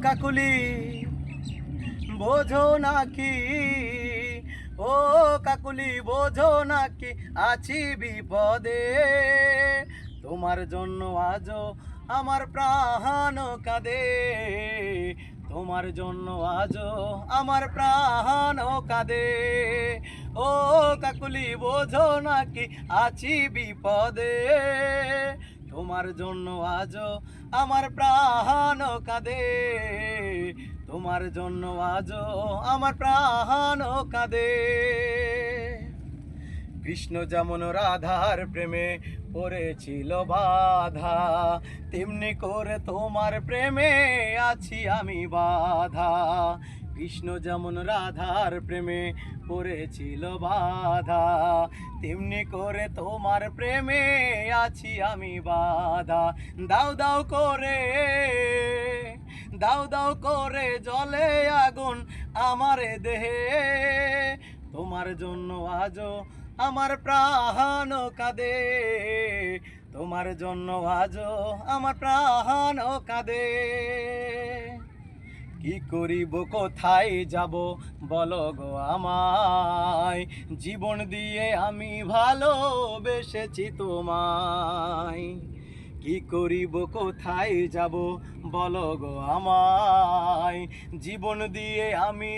কাকুলি বোঝো নাকি, ও কাকুলি বোঝো নাকি আছি বিপদে। তোমার জন্য আজও আমার প্রাণ কাঁদে, তোমার জন্য আজও আমার প্রাণ কাঁদে। ও কাকুলি বোঝো নাকি আছি বিপদে, তোমার জন্য আজও আমার প্রাণ কাঁদে, তোমার জন্য আজও আমার প্রাণ কাঁদে। কৃষ্ণ যেমন রাধার প্রেমে পড়েছিল বাধা, তেমনি করে তোমার প্রেমে আছি আমি বাধা। কৃষ্ণ যেমন রাধার প্রেমে পড়েছিল বাধা, তেমনি করে তোমার প্রেমে আছি আমি বাধা। দাও দাও করে, দাও দাও করে জ্বলে আগুন আমার দেহে, তোমার জন্য আজও আমার প্রাণ কাঁদে, তোমার জন্য আজও আমার প্রাণ কাঁদে। কি করিব কোথায় যাব বলো গো আমায়, জীবন দিয়ে আমি ভালোবেসেছি তোমায়। কি করিব কোথায় যাব বলো গো আমায়, জীবন দিয়ে আমি